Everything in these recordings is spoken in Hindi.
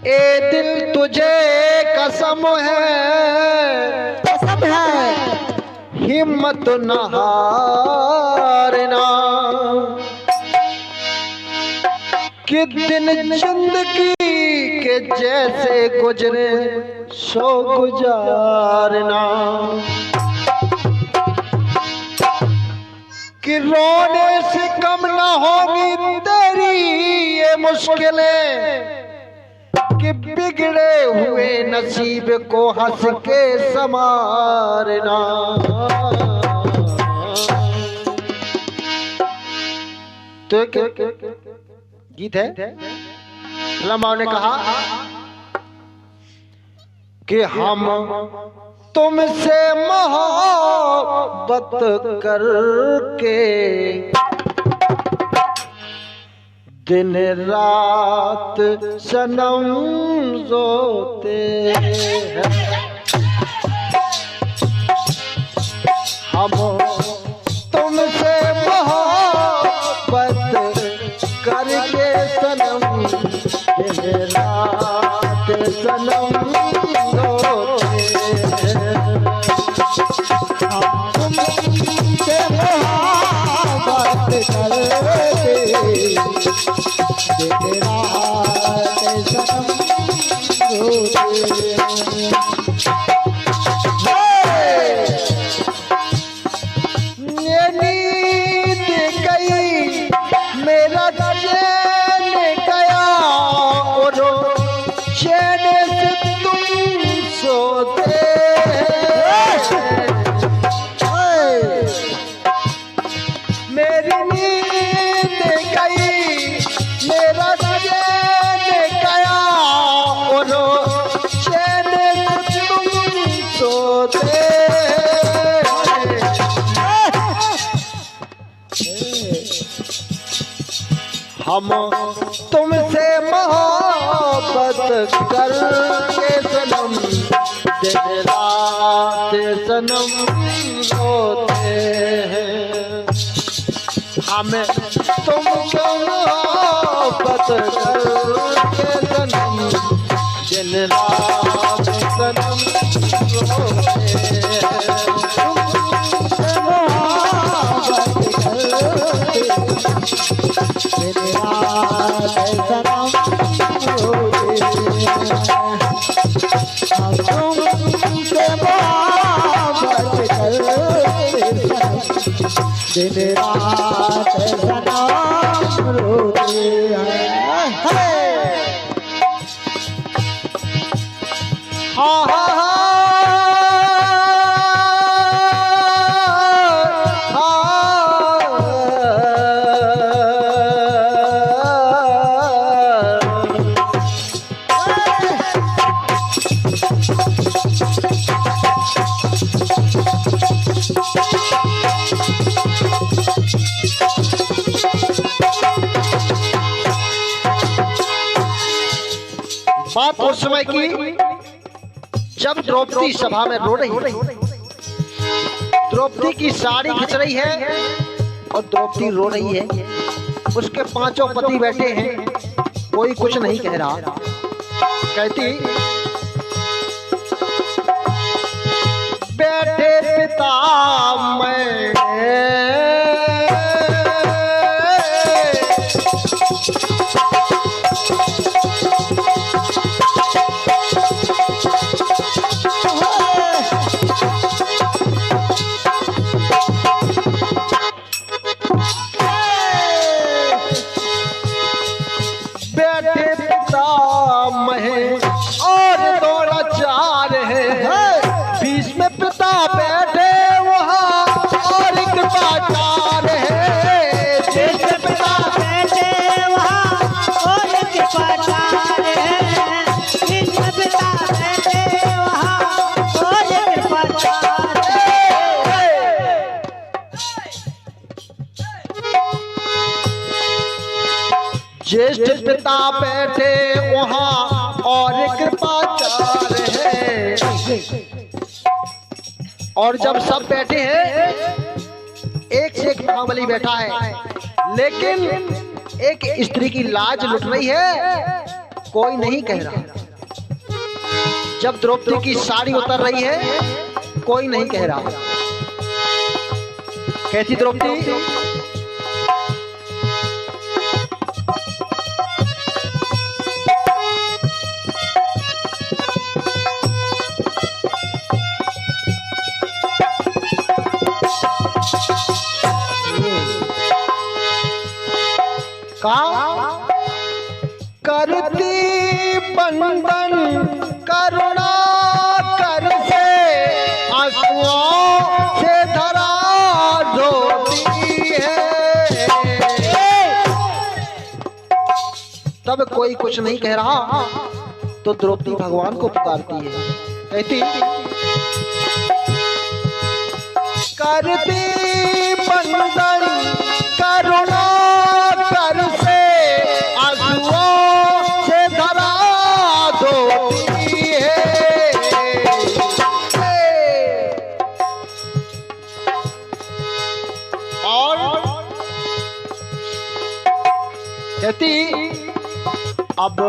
ए दिल तुझे कसम है हिम्मत न हारना कि दिन जिंदगी के जैसे गुजरे सो गुजारना कि रोने से कम न होगी तेरी ये मुश्किलें कि बिगड़े हुए नसीब को हंस के संवारना। तो गीत है लम्हा ने कहा कि हम तुमसे मोहब्बत करके दिन रात सनम सोते हैं। हम तुमसे मोहब्बत करके सनम दिन रात सनम सोते हैं। हम तुमसे मोहब्बत करके तेरा सनम नींद गई मेरा चैन गया और चैन से तुम सोते मेरी नींद गई मेरा चैन गया और चैन तुम सोते हम तुमसे मोहब्बत करके सनम दिन रात सनम सोते हैं। हमें तुमसे मोहब्बत करके सनम दिन रात सनम सोते हैं। दिन रात सनम रोते हैं। हाँ हाँ बात उस समय की जब द्रौपदी सभा में रो रही है। द्रौपदी की साड़ी खिंच रही है और द्रौपदी रो रही है। उसके पांचों पति बैठे हैं, कोई कुछ नहीं कह रहा। कहती बैठे पिता मैं और दौड़ा चार है बीच में पिता बैठे वहाँ और एक बाजार है। बीच में पिता बैठे वहाँ और एक बाजार है। बीच में पिता बैठे वहाँ और एक बाजार है। ज्येष्ठ पिता बैठे वहाँ और कृपाचार है। और जब सब बैठे हैं एक से एक महाबली बैठा है, लेकिन एक स्त्री की लाज लुट रही है कोई नहीं कह रहा। जब द्रौपदी की साड़ी उतर रही है कोई नहीं कह रहा। कहती द्रौपदी, करती बंधन करुणा कर से आंसुओं से धरा धोती है। तब कोई कुछ नहीं कह रहा तो द्रौपदी भगवान को पुकारती है। कहती, करती बंधन करुणा कर से आंसुओं से धरा धोती है। और कहती, अब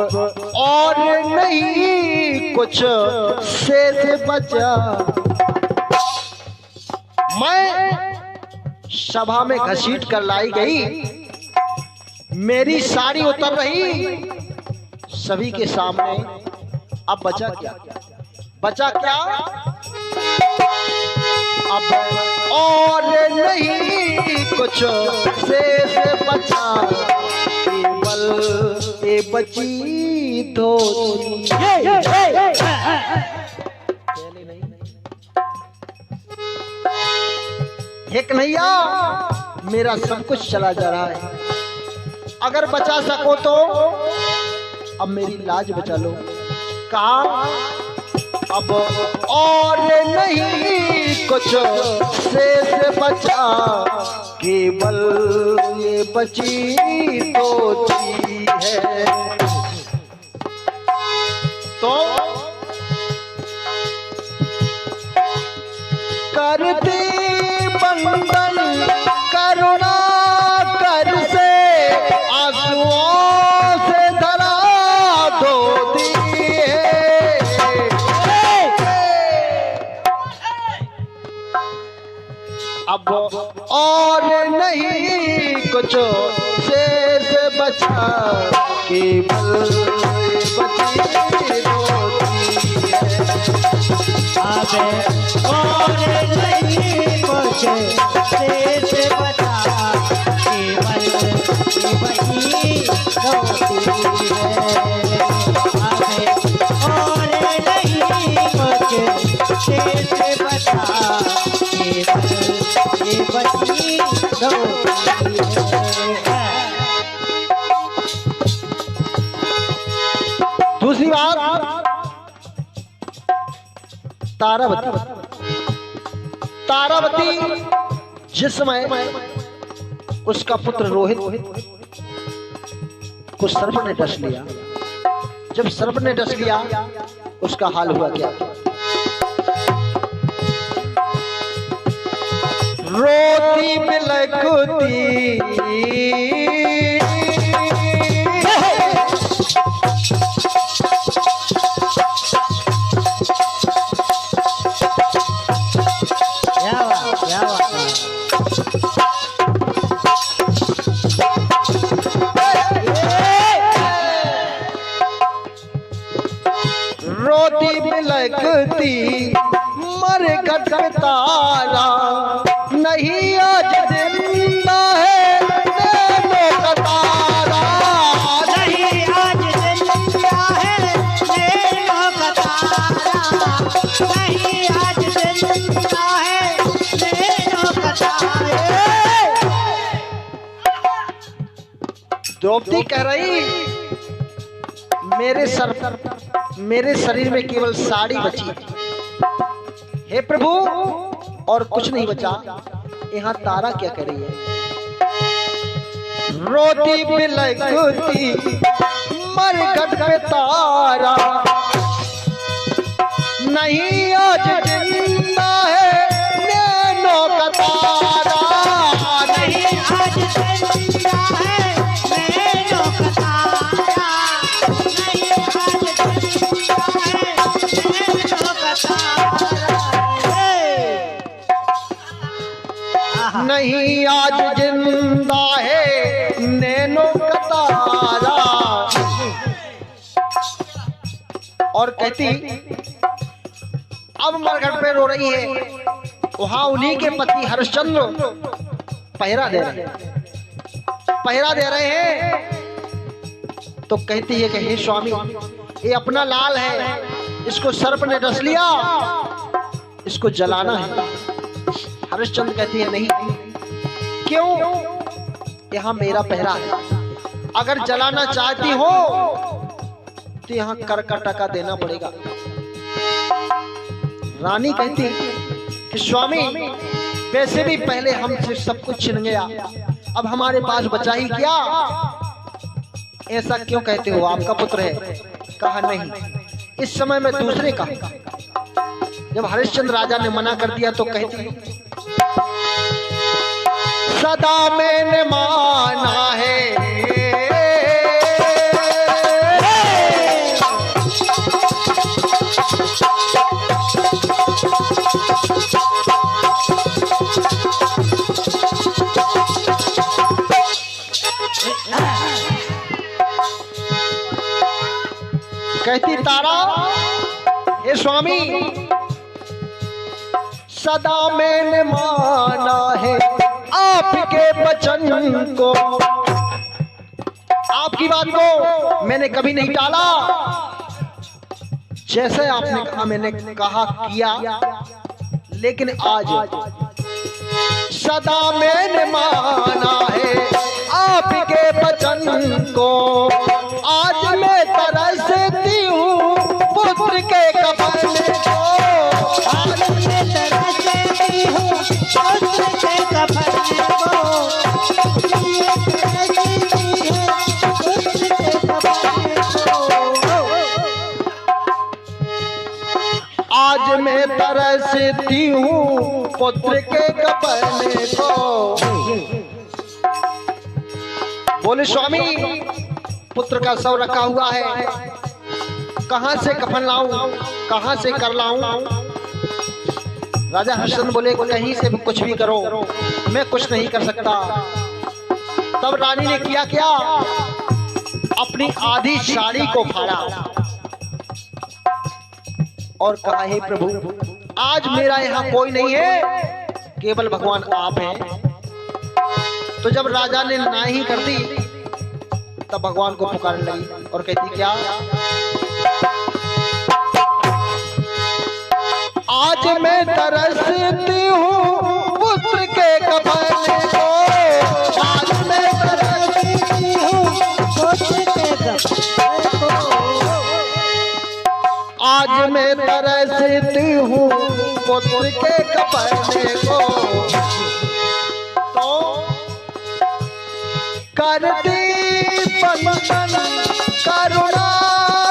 और नहीं कुछ शेष बचा। मैं सभा में घसीट कर लाई गई, मेरी साड़ी उतर रही सभी के सामने। अब बचा क्या? बचा क्या? अब और नहीं कुछ शेष बचा, केवल ये बची धोती। हे कन्हैया, मेरा सब कुछ चला जा रहा है, अगर बचा सको तो अब मेरी लाज बचा लो। कहा, अब और नहीं कुछ शेष बचा, केवल ये बची धोती है। तो करती बंधन करुणा कर से आंसुओं से धरा धोती है। अब और नहीं कुछ शेष बचा, केवल बची धोती है। और नहीं कुछ शेष बचा, केवल बची धोती है। और नहीं कुछ शेष बचा, केवल बची धोती है। दूसरी बात, तारावती जिस समय उसका पुत्र रोहित को सर्प ने डस लिया, जब सर्प ने डस लिया उसका हाल हुआ क्या? रोती बिलखती रोती बिलखती मर घट तारा, नहीं आज जिंदा है नैनों का तारा। नहीं आज जिंदा है नैनों का तारा, नहीं आज जिंदा है नैनों का तारा। द्रौपदी कह रही, मेरे शरीर में केवल साड़ी बची, हे प्रभु और कुछ नहीं बचा। यहाँ तारा क्या कर रही है? रोती बिलखती मर घट पे तारा, नहीं आज जिंदा है नैनों का तारा। नहीं आज जिंदा है नैनों का तारा, नहीं और कहती अब मरघट पे रो रही है। वहां उन्हीं के पति हरिश्चंद्र पहरा दे रहे हैं। तो कहती है कि हे स्वामी, ये अपना लाल है, इसको सर्प ने डस लिया, इसको जलाना है। हरिश्चंद्र कहती है नहीं, क्यों? यहां मेरा पहरा है, अगर जलाना चाहती हो तो यहां कर का टका देना पड़ेगा। रानी कहती कि स्वामी, वैसे भी पहले हमसे सब कुछ छिन गया, अब हमारे पास बचा ही क्या? ऐसा क्यों कहते हो? आपका पुत्र है। कहा नहीं, इस समय मैं दूसरे का। जब हरिश्चंद्र राजा ने मना कर दिया तो कहती सदा मैंने माना है, कहती तारा, हे स्वामी, सदा मैंने माना है आपके वचन को, आपकी बात को मैंने कभी नहीं टाला। जैसे आपने कहा मैंने कहा किया, लेकिन आज सदा मैंने माना है आपके वचन को। आज मैं तरसती हूँ पुत्र के कफन को, आज मैं तरसती हूँ पुत्र के कफन को, आज मैं तरसती हूँ पुत्र के कफन को। बोले स्वामी, पुत्र का शव रखा हुआ है, कहां से कफन लाऊं, कहां से कर लाऊं? राजा हरिश्चंद्र बोले कहीं से भी कुछ भी करो, मैं कुछ नहीं कर सकता। तब रानी ने किया क्या? अपनी आधी साड़ी को फाड़ा और कहा हे प्रभु, आज मेरा यहाँ कोई नहीं है, केवल भगवान आप हैं। तो जब राजा ने नहीं कर दी तब भगवान को पुकारने लगी और कहती क्या? आज मैं तरसती हूँ पुत्र के कफन को, आज मैं तरसती हूँ पुत्र के कफन को, आज मैं तरसती हूँ पुत्र के कफन को। तो करती बंधन करुणा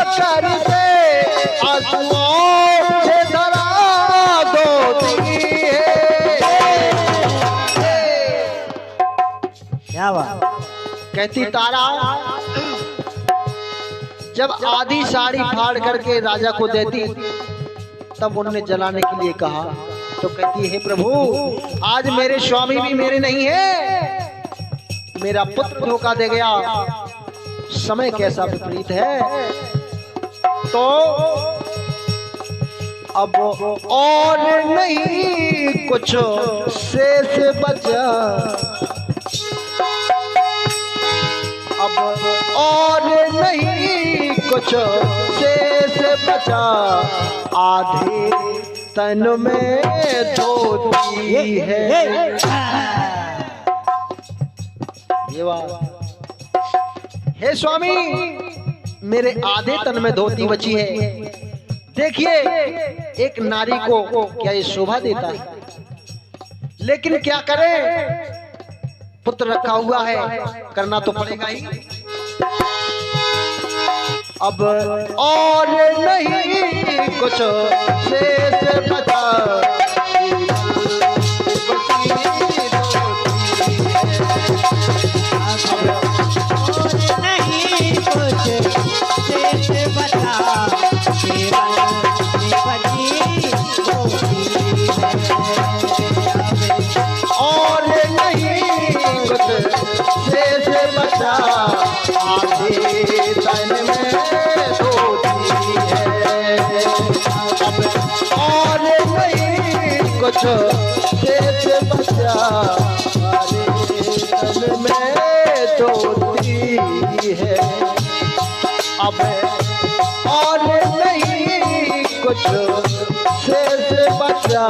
करते, आंसुओं से धरा धोती है। क्या बात? कहती तारा, जब आधी साड़ी फाड़ करके राजा को देती तब उन्होंने जलाने के लिए कहा। तो कहती हे प्रभु, आज मेरे स्वामी भी मेरे नहीं है, मेरा पुत्र धोखा दे गया, समय कैसा विपरीत है। तो अब और नहीं कुछ शेष बचा, अब और नहीं कुछ शेष बचा, आधे तन में धोती है। ये बात, हे स्वामी, मेरे आधे तन में धोती बची है। देखिए, एक नारी को क्या ये शोभा देता है? लेकिन क्या करें, पुत्र रखा हुआ है, करना तो पड़ेगा ही। अब और नहीं कुछ शेष बचा, नहीं कुछ शेष बचा, केवल और नहीं कुछ शेष बचा, आधे तन में धोती है। कुछ शेष बचा हमारे तन में ज्योति है अब और नहीं कुछ शेष बचा